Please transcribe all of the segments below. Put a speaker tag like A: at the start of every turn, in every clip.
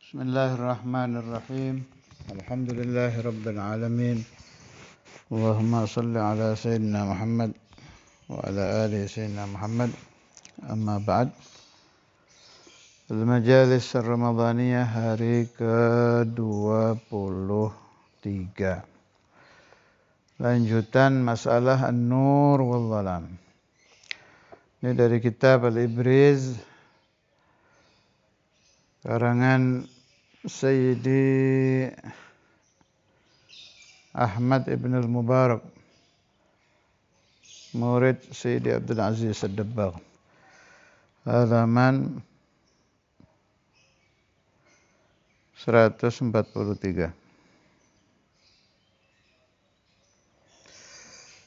A: Bismillahirrahmanirrahim. Alhamdulillahi rabbil alamin. Allahumma salli ala sayyidina Muhammad wa ala ali sayyidina Muhammad. Amma ba'd. Al-Majalis Ramadhaniyah hari ke-23. Lanjutan masalah An-Nur wal Dhalam. Ini dari kitab Al-Ibriz karangan Sayyidi Ahmad ibn al-Mubarak, murid Sayyidi Abdul Aziz Ad-Dabbagh, halaman 143.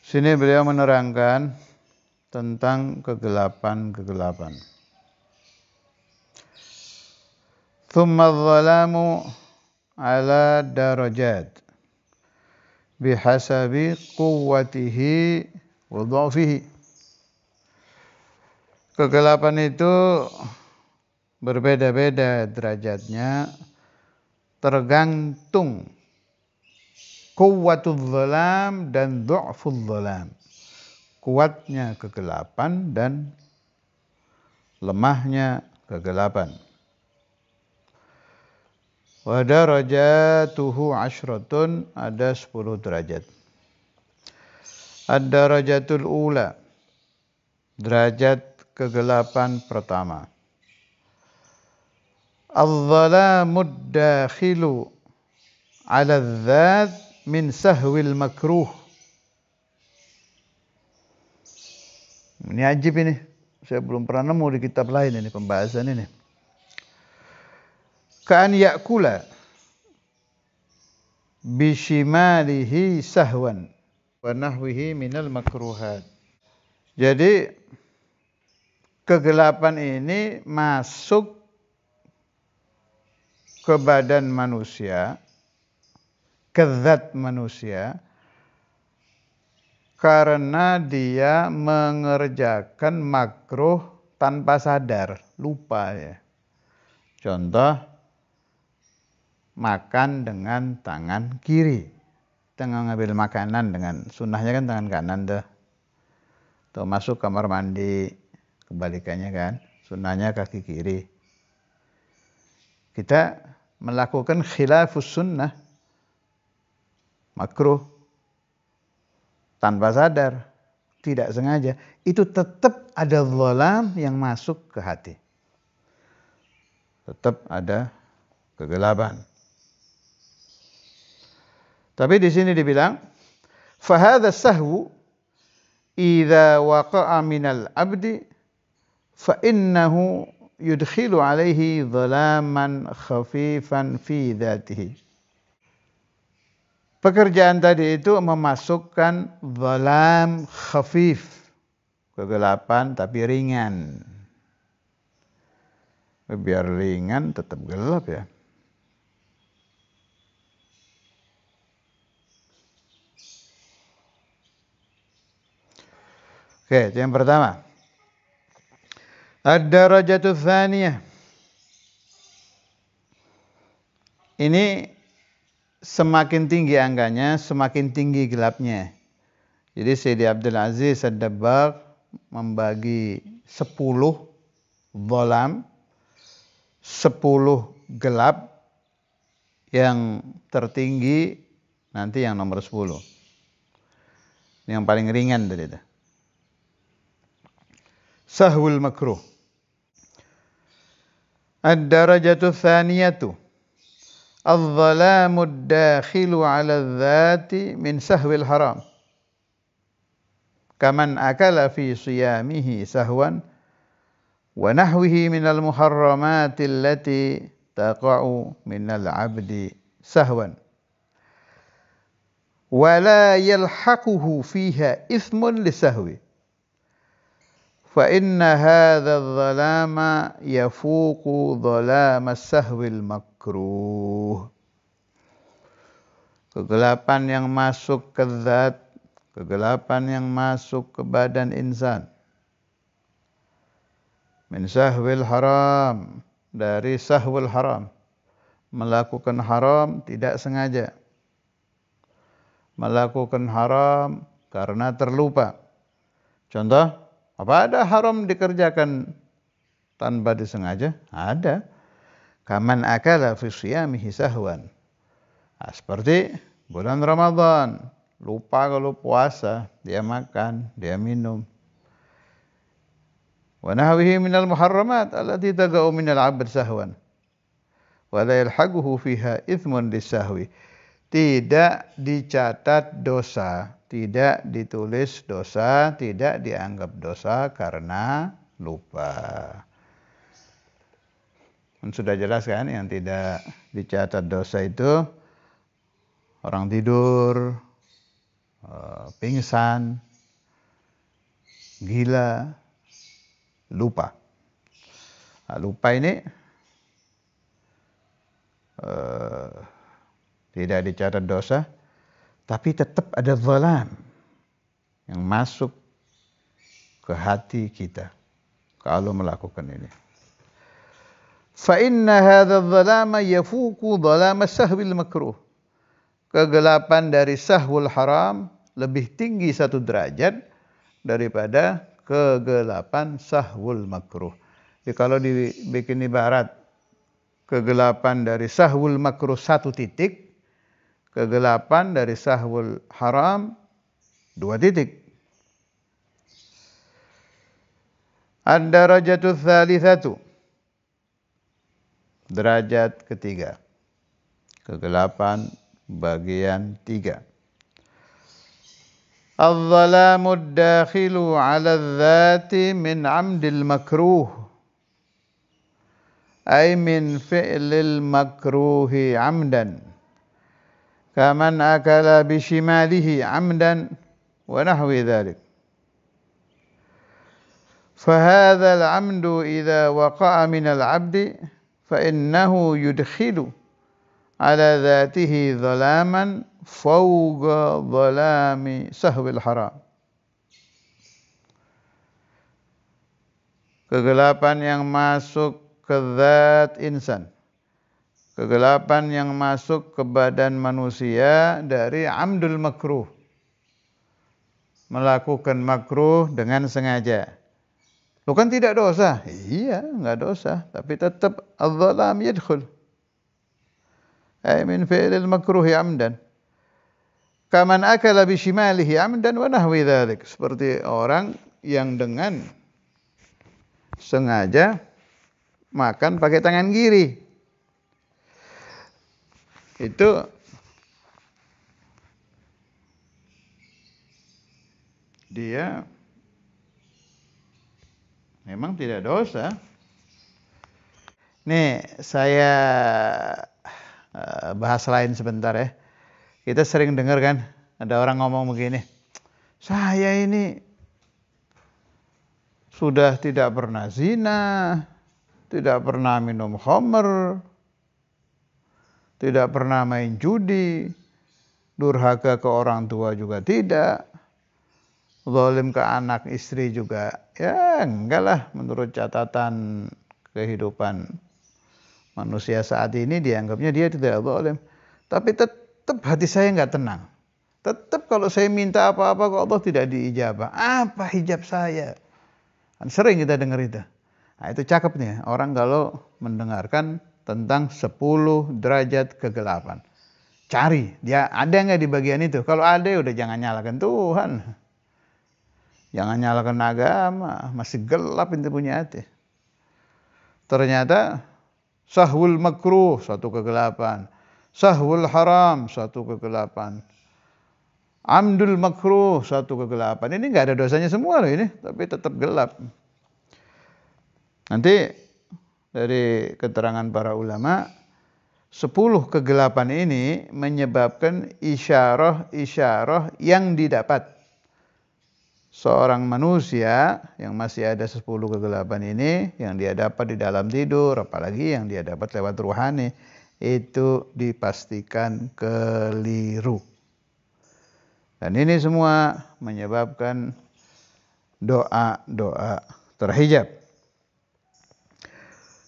A: Sini beliau menerangkan tentang kegelapan-kegelapan. Thumma adh-dhalamu ala darajat bihasabi quwwatihi wa dha'fihi. Kegelapan itu berbeda-beda derajatnya tergantung quwwatul dhalam dan dha'ful dhalam. Kuatnya kegelapan dan lemahnya kegelapan. Wa darajatuhu 'ashratun, ada 10 derajat. Ad-darajatul ula, derajat kegelapan pertama. Adh-dhalamud dakhilu 'ala adh-dhat min sahwil makruh. Ini ajib ini. Saya belum pernah nemu di kitab lain ini pembahasan ini. Ka'an ya'kula bishimalihi sahwan wa nahwihi minal makruhat. Jadi kegelapan ini masuk ke badan manusia, ke zat manusia, karena dia mengerjakan makruh tanpa sadar, lupa ya. Contoh, makan dengan tangan kiri. Kita ngambil makanan dengan sunnahnya kan tangan kanan tuh. Atau masuk kamar mandi, kebalikannya kan, sunnahnya kaki kiri. Kita melakukan khilafus sunnah, makruh, tanpa sadar, tidak sengaja. Itu tetap ada dhalam yang masuk ke hati. Tetap ada kegelapan. Tapi di sini dibilang, fahadha sahwu idza waqa'a minal abdi fa innahu yudkhilu alaihi dhalaman khafifan fi dhatihi. Pekerjaan tadi itu memasukkan dhalam khafif, kegelapan tapi ringan. Biar ringan tetap gelap ya. Oke, itu yang pertama. Ad-darajatu tsaniyah. Ini semakin tinggi angkanya, semakin tinggi gelapnya. Jadi Sayyidi Abdul Aziz Ad-Dabbagh membagi 10 dhalam, 10 gelap, yang tertinggi nanti yang nomor 10. Ini yang paling ringan dari itu. Sahwul makruh. Ad-darajatu tsaniyatu adh-dhalamud dakhilu 'ala adh-dhati min sahwil haram. Kaman akala fi siyamihi sahwan wa nahwihi minal muharramati allati taqa'u minal 'abdi sahwan. Wa la yalhaquhu fiha ithmun lisahwi. Fa inna hadha adh-dhalama yafuqu dhalama sahwil makruh. Kegelapan yang masuk ke zat, kegelapan yang masuk ke badan insan. Min sahwil haram, dari sahwil haram. melakukan haram tidak sengaja, melakukan haram karena terlupa. Contoh, apa ada haram dikerjakan tanpa disengaja? Ada. Kaman akala fi siyamihi sahwan. Nah, seperti bulan Ramadan, lupa kalau puasa, dia makan, dia minum. Wa nahwihi minal muharramat allati taqa'u minal 'abd sahwan. Wa la yalhaquhu fiha ithmun lisahwi. Tidak dicatat dosa, tidak ditulis dosa, tidak dianggap dosa karena lupa. Sudah jelas kan, yang tidak dicatat dosa itu orang tidur, pingsan, gila, lupa. Nah, lupa ini tidak dicatat dosa, tapi tetap ada zalam yang masuk ke hati kita kalau melakukan ini. Fa inna hadza dzalama yafuqu dzalama sahwil makruh. Kegelapan dari sahwul haram lebih tinggi 1 derajat daripada kegelapan sahwul makruh. Jadi kalau dibikin ibarat, kegelapan dari sahwul makruh 1 titik, kegelapan dari sahwul haram 2 titik. Ad-darajatu tsalitsatu, derajat ketiga, kegelapan bagian 3. Al-zalamu ad-dakhilu 'ala adh-dhati min 'amdil makruh, ay min fi'lil makruhi 'amdan, kaman akala bishimalihi 'amdan wa nahwi dhalik. Fahadha al-'amdu idza waqa'a min al-'abdi فإنه يدخل على ذاته ظلاما فوق ظلام سهو الحرام. Kegelapan yang masuk ke zat insan, kegelapan yang masuk ke badan manusia dari amdul makruh, melakukan makruh dengan sengaja. Lu kan tidak dosa? Iya, enggak dosa, tapi tetap adz-dzalam yadkhul. Ay min fi'lil makruhi 'amdan. Kaman akala bishimalihi 'amdan wa nahwi dzalik. Seperti orang yang dengan sengaja makan pakai tangan kiri. Itu dia memang tidak dosa. Nih, saya bahas lain sebentar ya. Kita sering dengar kan, ada orang ngomong begini, saya ini sudah tidak pernah zina, tidak pernah minum khamr, tidak pernah main judi, durhaka ke orang tua juga tidak, zalim ke anak istri juga, ya enggak lah, menurut catatan kehidupan manusia saat ini dianggapnya dia tidak zalim. Tapi tetap hati saya enggak tenang. Tetap kalau saya minta apa-apa kok Allah tidak diijabah. Apa hijab saya? Kan sering kita dengar itu. Nah, itu cakep nih orang kalau mendengarkan tentang 10 derajat kegelapan. Cari, dia ada enggak di bagian itu? Kalau ada udah jangan nyalakan Tuhan. Jangan nyalakan agama, masih gelap itu punya hati. Ternyata sahwul makruh 1 kegelapan, sahwul haram 1 kegelapan, amdul makruh 1 kegelapan. Ini enggak ada dosanya semua loh ini, tapi tetap gelap. Nanti dari keterangan para ulama, 10 kegelapan ini menyebabkan isyarah-isyarah yang didapat seorang manusia yang masih ada 10 kegelapan ini yang dia dapat di dalam tidur, apalagi yang dia dapat lewat ruhani, itu dipastikan keliru. Dan ini semua menyebabkan doa-doa terhijab.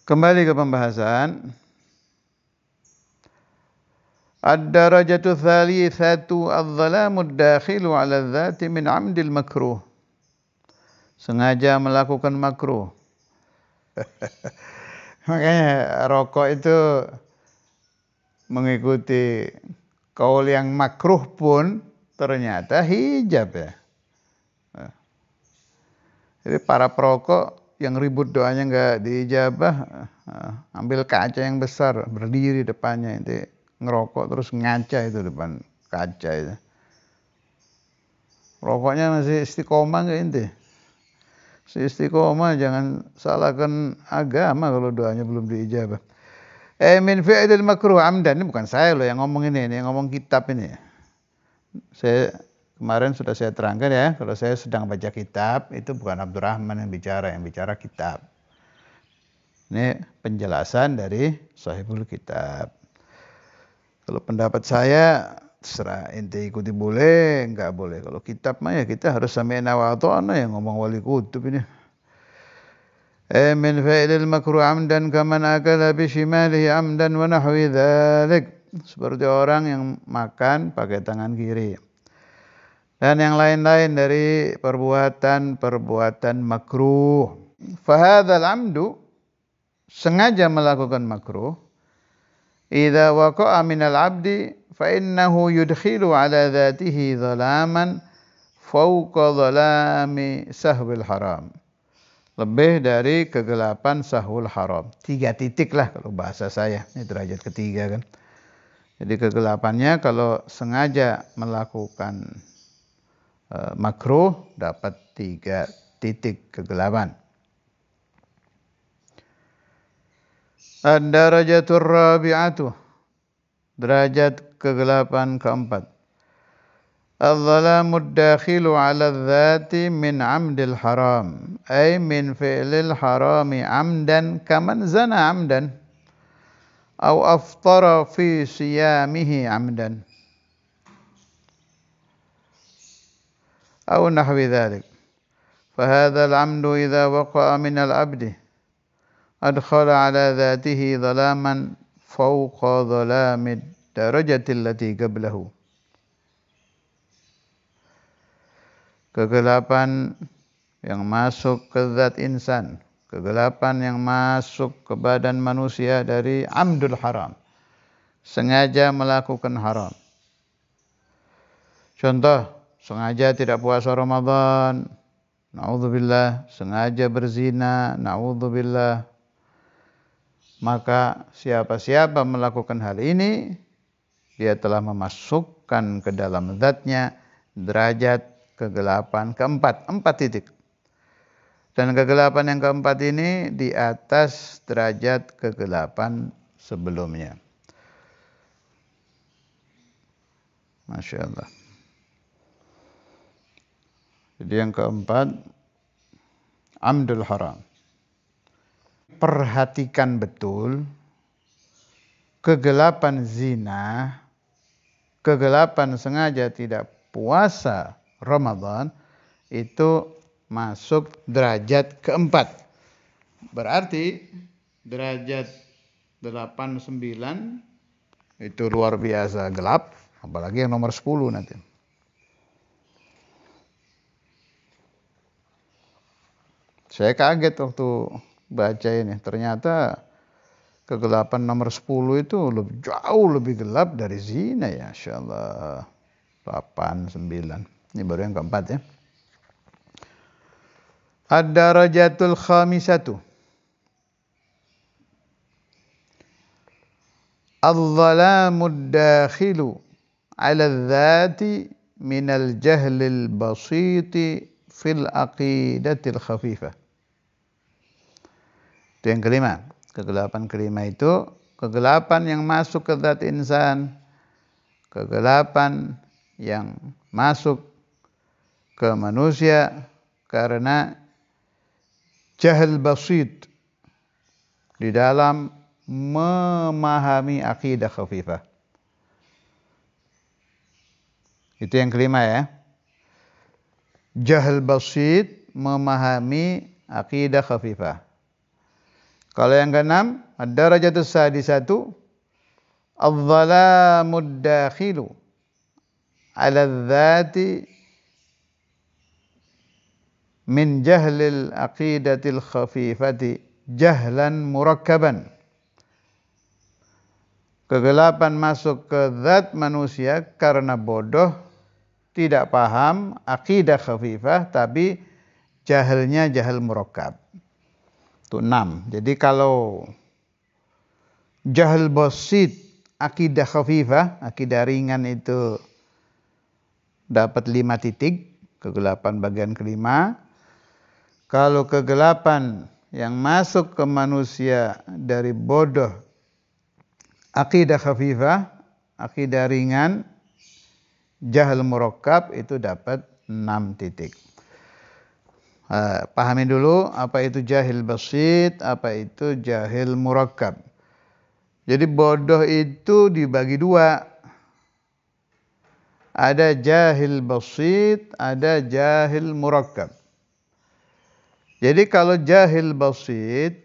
A: Kembali ke pembahasan. Ad-darajatu tsalitsatu adz-dhalamud dakhilu 'ala dzati min 'amdil makruh. Sengaja melakukan makruh. Makanya rokok itu mengikuti kaul yang makruh pun ternyata hijab ya. Jadi para perokok yang ribut doanya nggak diijabah, ambil kaca yang besar berdiri depannya itu ngerokok terus ngaca itu depan kaca itu. Rokoknya masih istiqomah nggak ente? Si istiqomah, jangan salahkan agama kalau doanya belum diijabah. Min fi'lil makruh amdan, ini bukan saya loh yang ngomong ini yang ngomong kitab ini. Saya kemarin sudah saya terangkan ya, kalau saya sedang baca kitab itu bukan Abdurrahman yang bicara kitab. Ini penjelasan dari sahibul kitab. Kalau pendapat saya terserah ente ikuti boleh, enggak boleh. Kalau kitab mah ya kita harus sami'na wa ata'na yang ngomong wali kutub ini. Min fa'ilil makruh amdan kaman akala bi shimalihi amdan wa nahwi dzalik. Seperti orang yang makan pakai tangan kiri. Dan yang lain-lain dari perbuatan makruh. Fahadzal amdu, sengaja melakukan makruh, idza waqa'a minal abdi fa innahu yudkhilu ala dzatihi dhalaman fawqa dhalami sahwil haram. Lebih dari kegelapan sahwul haram. 3 titik lah kalau bahasa saya. Ini derajat ketiga kan. Jadi kegelapannya kalau sengaja melakukan makruh dapat 3 titik kegelapan. Ad-darajatur rabi'atu, derajat kegelapan keempat. Adz-dhalamud dakhilu 'ala dzati min 'amdil haram, ay min fi'lil harami 'amdan kaman zana 'amdan aw aftara fi siyamihi 'amdan aw nahwi dzalik. Fahadzal 'amdu idza waqa'a minal 'abdi adkhala 'ala dzatihi dhalaman fawqa dhalamid darajati allati qablahu. Kegelapan yang masuk ke zat insan, kegelapan yang masuk ke badan manusia dari amdul haram, sengaja melakukan haram. Contoh, sengaja tidak puasa Ramadan, na'udzubillah, sengaja berzina, na'udzubillah. Maka siapa-siapa melakukan hal ini, dia telah memasukkan ke dalam zatnya derajat kegelapan keempat, 4 titik. Dan kegelapan yang keempat ini di atas derajat kegelapan sebelumnya. Masya Allah. Jadi yang keempat, amdul haram. Perhatikan betul, kegelapan zina, kegelapan sengaja tidak puasa Ramadan itu masuk derajat keempat. Berarti derajat 89 itu luar biasa gelap, apalagi yang nomor 10 nanti. Saya kaget waktu baca ini, ternyata kegelapan nomor 10 itu jauh lebih gelap dari zina ya, insyaallah. 8, 9. Ini baru yang keempat ya. Ad-darajatul khamisatu. Adz-dhalamud dakhilu 'ala dzati minal jahlil basiti fil aqidatil khafifah. Itu yang kelima. Kegelapan kelima itu kegelapan yang masuk ke zat insan, kegelapan yang masuk ke manusia karena jahil basit di dalam memahami akidah khafifah. Itu yang kelima ya. Jahil basit memahami akidah khafifah. Kalau yang keenam, ad-darajatus sadisatu adh-dhalamud dakhilu 'ala adh-dhati min jahlil aqidatil khafifati jahlan murakkaban. Kegelapan masuk ke zat manusia karena bodoh, tidak paham akidah khafifah, tapi jahilnya jahil murakkab. Itu 6. Jadi kalau jahil basit, akidah khafifah, akidah ringan itu dapat 5 titik, kegelapan bagian kelima. Kalau kegelapan yang masuk ke manusia dari bodoh, akidah khafifah, akidah ringan, jahil murakkab itu dapat 6 titik. Pahami dulu apa itu jahil basit, apa itu jahil murakkab. Jadi bodoh itu dibagi 2. Ada jahil basit, ada jahil murakkab. Jadi kalau jahil basit,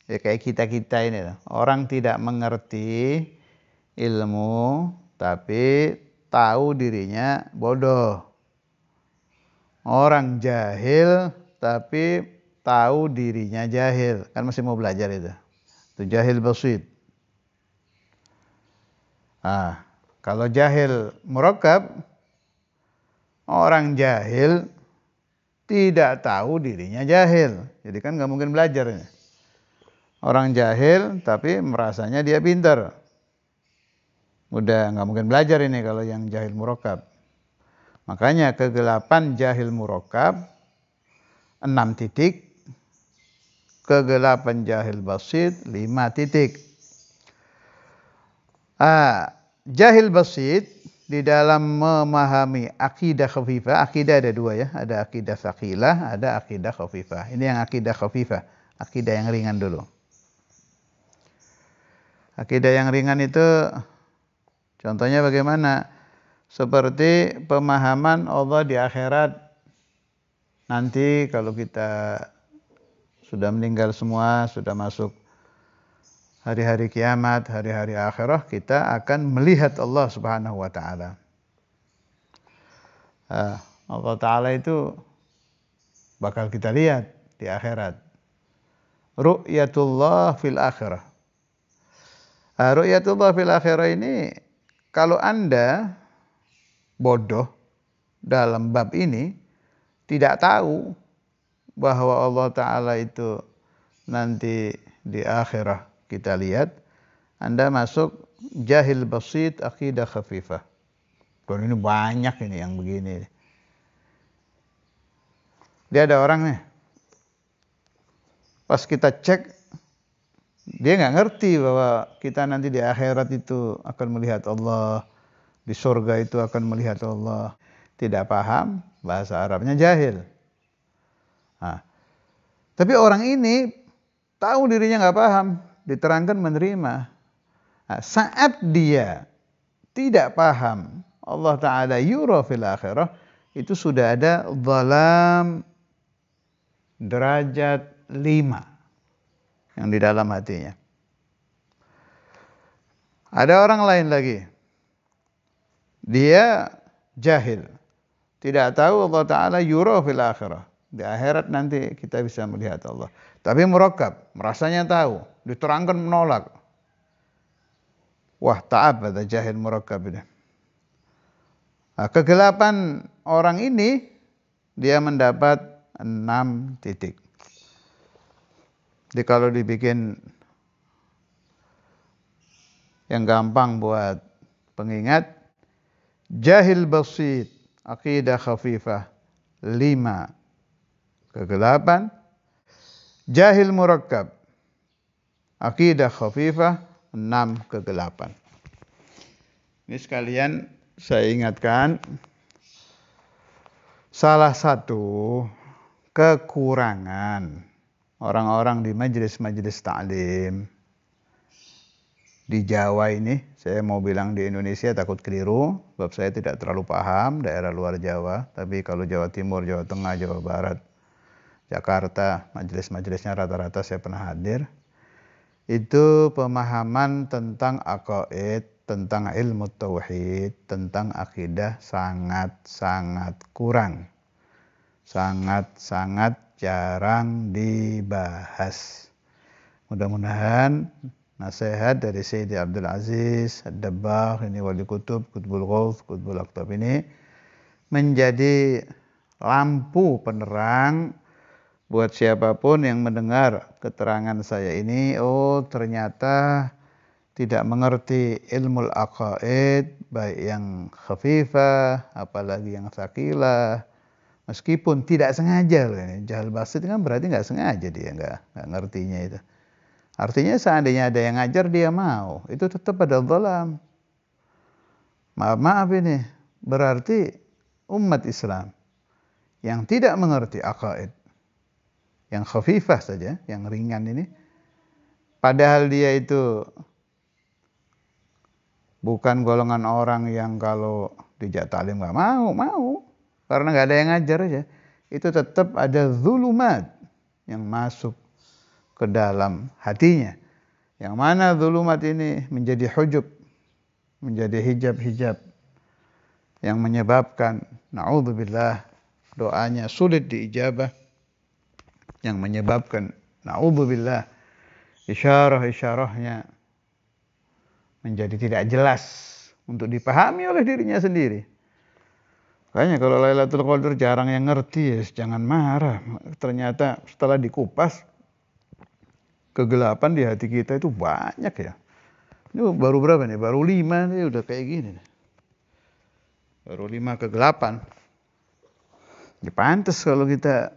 A: ya kayak kita-kita ini, orang tidak mengerti ilmu, tapi tahu dirinya bodoh. Orang jahil, tapi tahu dirinya jahil. Kan masih mau belajar itu. Itu jahil basit. Kalau jahil murakkab, orang jahil tidak tahu dirinya jahil. Jadi kan nggak mungkin belajar. Orang jahil tapi merasanya dia pintar. Udah nggak mungkin belajar ini kalau yang jahil murakkab. Makanya kegelapan jahil murakkab 6 titik. Kegelapan jahil basit 5 titik. Jahil basit di dalam memahami akidah khafifah, akidah ada 2 ya, ada akidah tsaqilah, ada akidah khafifah. Ini yang akidah khafifah, akidah yang ringan dulu. Akidah yang ringan itu contohnya bagaimana? Seperti pemahaman Allah di akhirat. Nanti kalau kita sudah meninggal semua, sudah masuk hari-hari kiamat, hari-hari akhirah, kita akan melihat Allah Subhanahu wa taala. Allah taala itu bakal kita lihat di akhirat. Ru'yatullah fil akhirah. Ru'yatullah fil akhirah ini kalau Anda bodoh dalam bab ini, tidak tahu bahwa Allah taala itu nanti di akhirah kita lihat, Anda masuk jahil basit, akidah khafifah. Dan ini banyak ini yang begini. Dia ada orang nih, pas kita cek, dia nggak ngerti bahwa kita nanti di akhirat itu akan melihat Allah, di surga itu akan melihat Allah. Tidak paham, bahasa Arabnya jahil. Tapi orang ini tahu dirinya nggak paham, diterangkan menerima. Saat dia tidak paham Allah Ta'ala yura fil akhirah, itu sudah ada dhalam derajat 5 yang di dalam hatinya. Ada orang lain lagi, dia jahil, tidak tahu Allah Ta'ala yura fil akhirah, di akhirat nanti kita bisa melihat Allah. Tapi murakkab, merasanya tahu, diterangkan menolak. Wah, ta'ab ada jahil murakkab ini. Kegelapan orang ini, dia mendapat 6 titik. Jadi kalau dibikin yang gampang buat pengingat, jahil basit, akidah khafifah 5 kegelapan. Jahil murakkab, akidah khafifah 6 kegelapan. Ini sekalian saya ingatkan, salah satu kekurangan orang-orang di majelis-majelis ta'lim di Jawa ini, saya mau bilang di Indonesia takut keliru, sebab saya tidak terlalu paham daerah luar Jawa, tapi kalau Jawa Timur, Jawa Tengah, Jawa Barat, Jakarta, majelis-majelisnya rata-rata saya pernah hadir. Itu pemahaman tentang aqaid, tentang ilmu tauhid, tentang akidah sangat-sangat kurang. Sangat-sangat jarang dibahas. Mudah-mudahan nasihat dari Sayyidi Abdul Aziz Ad-Dabbagh, ini wali kutub, Qutbul Ghawth, Qutbul Aqtab ini menjadi lampu penerang buat siapapun yang mendengar keterangan saya ini. Oh, ternyata tidak mengerti ilmu aqaid, baik yang khafifah apalagi yang tsaqilah, meskipun tidak sengaja loh ini. Jahal basit kan berarti nggak sengaja, dia nggak ngertinya itu. Artinya seandainya ada yang ngajar dia mau, itu tetap ada dhalam. Maaf ini berarti umat Islam yang tidak mengerti aqaid, yang khafifah saja, yang ringan ini, padahal dia itu bukan golongan orang yang kalau dijak taklim nggak mau, karena nggak ada yang ngajar aja, itu tetap ada zulumat yang masuk ke dalam hatinya, yang mana zulumat ini menjadi hujub, menjadi hijab-hijab yang menyebabkan na'udzubillah doanya sulit diijabah, yang menyebabkan na'udzubillah isyarah-isyarahnya menjadi tidak jelas untuk dipahami oleh dirinya sendiri. Makanya kalau Lailatul Qadar jarang yang ngerti, ya jangan marah. Ternyata setelah dikupas, kegelapan di hati kita itu banyak ya. Ini baru berapa nih? Baru 5 nih udah kayak gini nih. Baru 5 kegelapan. Ya pantas kalau kita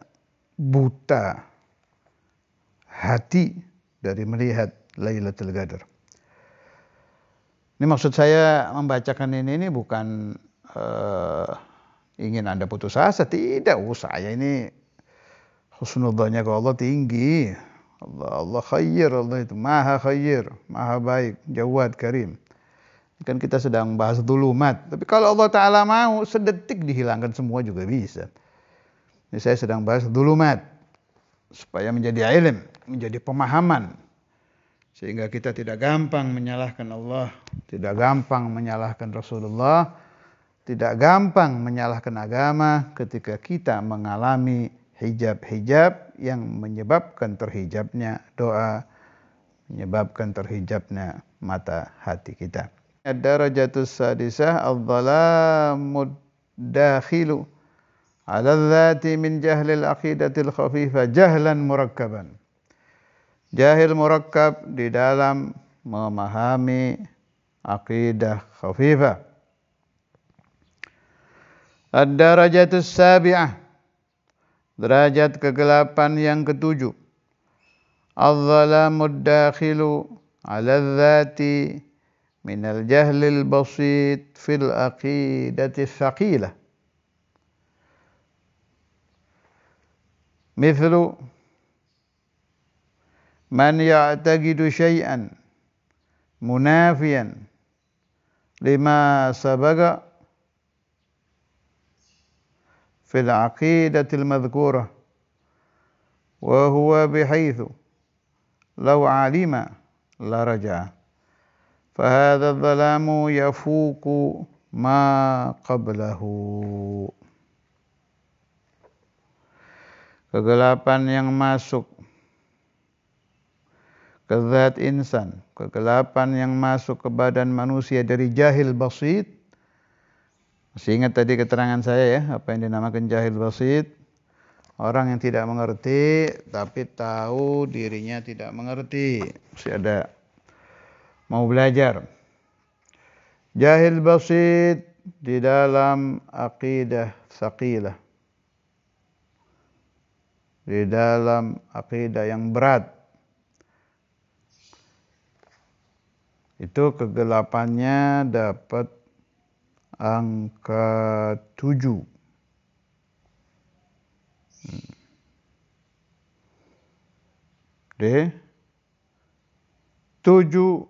A: buta hati dari melihat Lailatul Qadar. Ini maksud saya membacakan ini bukan ingin Anda putus asa, tidak. Saya ini husnudzannya ke Allah tinggi. Allah khair, Allah itu maha khair, maha baik, Jawad Karim. Kan kita sedang bahas dhulumat, tapi kalau Allah Ta'ala mau sedetik dihilangkan semua juga bisa. Ini saya sedang bahas dhulumat supaya menjadi ilm, menjadi pemahaman, sehingga kita tidak gampang menyalahkan Allah, tidak gampang menyalahkan Rasulullah, tidak gampang menyalahkan agama ketika kita mengalami hijab-hijab yang menyebabkan terhijabnya doa, menyebabkan terhijabnya mata hati kita. Ad-darajatus sadisah adh-dhalamud dakhilu 'ala dzati min jahlil aqidatil khafifah jahlan murakkaban. Jahil murakkab di dalam memahami aqidah khafifah. Ad-darajatus sabi'ah, derajat kegelapan yang ketujuh. Adh-dhalamud dakhilu 'ala dzati minal jahlil basit fil aqidati tsaqilah. Mithlu man ya'taqidu syai'an munafiyan lima sabaqa fil aqidatil madhkurah wa huwa bihaythu law alima la raja'a fahadha dhalamu yafuku ma qablahu. Kegelapan yang masuk ke zat insan, kegelapan yang masuk ke badan manusia dari jahil basit. Masih ingat tadi keterangan saya ya, apa yang dinamakan jahil basit? Orang yang tidak mengerti tapi tahu dirinya tidak mengerti, masih ada mau belajar. Jahil basit di dalam aqidah tsaqilah, di dalam aqidah yang berat, itu kegelapannya dapat angka 7. D 7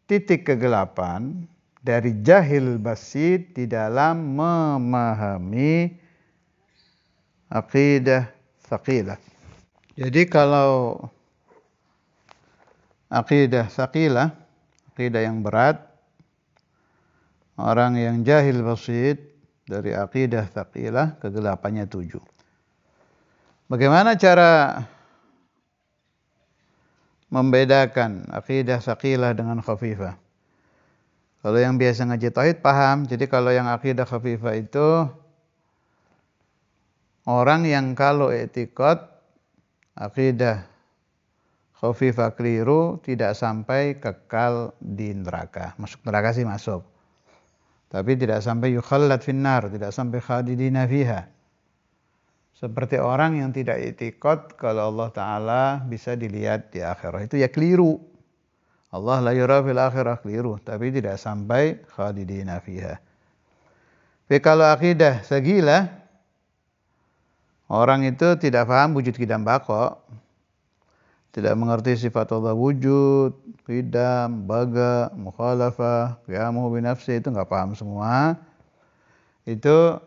A: titik kegelapan dari jahil basit di dalam memahami aqidah tsaqilah. Jadi kalau aqidah tsaqilah, aqidah yang berat. Orang yang jahil basit dari aqidah tsaqilah kegelapannya 7. Bagaimana cara membedakan aqidah tsaqilah dengan khafifah? Kalau yang biasa ngaji tauhid paham. Jadi kalau yang aqidah khafifah itu orang yang kalau i'tiqad aqidah khafifah keliru tidak sampai kekal di neraka. Masuk neraka sih masuk. Tapi tidak sampai yukhallad finnar, tidak sampai khalidina fiha. Seperti orang yang tidak i'tiqad kalau Allah Ta'ala bisa dilihat di akhirat. Itu ya keliru. Allah la yura fil akhirah, keliru. Tapi tidak sampai khalidina fiha. Tapi kalau akidah tsaqilah, orang itu tidak paham wujud qidam baqa. Tidak mengerti sifat Allah wujud, qidam, baga, mukhalafah, qiyamuhu binafsi, itu enggak paham semua. Itu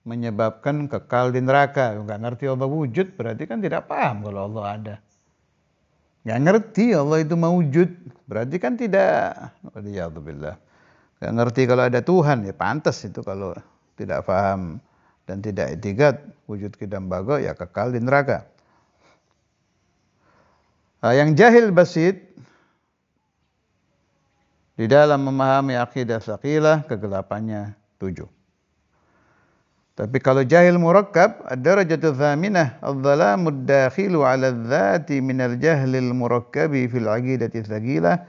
A: menyebabkan kekal di neraka. Enggak ngerti Allah wujud, berarti kan tidak paham kalau Allah ada. Enggak ngerti Allah itu mewujud, berarti kan tidak, waliyadzubillah. Enggak ngerti kalau ada Tuhan, ya pantas itu kalau tidak paham dan tidak i'tiqad wujud qidam baga, ya kekal di neraka. Yang jahil basit di dalam memahami akidah tsaqilah kegelapannya 7. Tapi kalau jahil murakkab, ad-darajatu tsaminah adz-dhalamud dakhilu 'ala adz-dzati minal jahlil murakkabi fil 'aqidati tsaqilah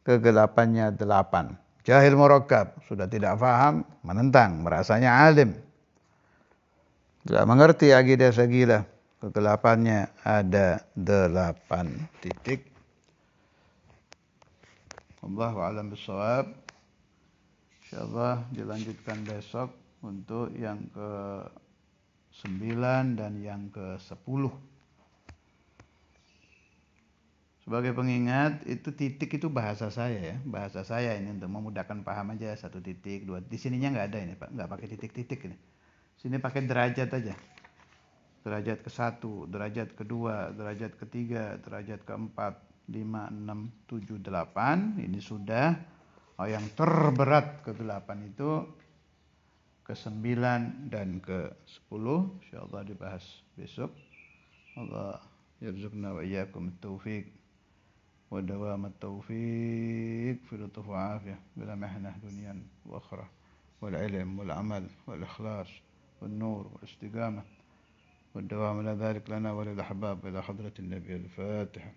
A: kegelapannya 8. Jahil murakkab, sudah tidak paham, menentang, merasanya alim. Tidak mengerti akidah tsaqilah. Kegelapannya ada 8 titik. Allahu a'lam bishawab. Insyaallah dilanjutkan besok untuk yang ke-9 dan yang ke-10. Sebagai pengingat, itu titik itu bahasa saya ya. Bahasa saya ini untuk memudahkan paham aja, 1 titik, 2. Di sininya enggak ada ini, Pak. Enggak pakai titik-titik ini. Sini pakai derajat aja. Derajat ke-1, derajat ke-2, derajat ke-3, derajat ke-4, 5, 6, 7, 8. Ini sudah. Yang terberat ke-8 itu ke-9 dan ke-10. Insyaallah dibahas besok. Allah yarzuqna wa iyyakum at-taufiq wa dawam at-taufiq fi lutuf wa afiyah bila mahnah dunyan wa akhirah wal ilm wal amal wal ikhlas wal nur wal istiqamah والدوام على ذلك لنا وللأحباب إلى حضرة النبي الفاتحة.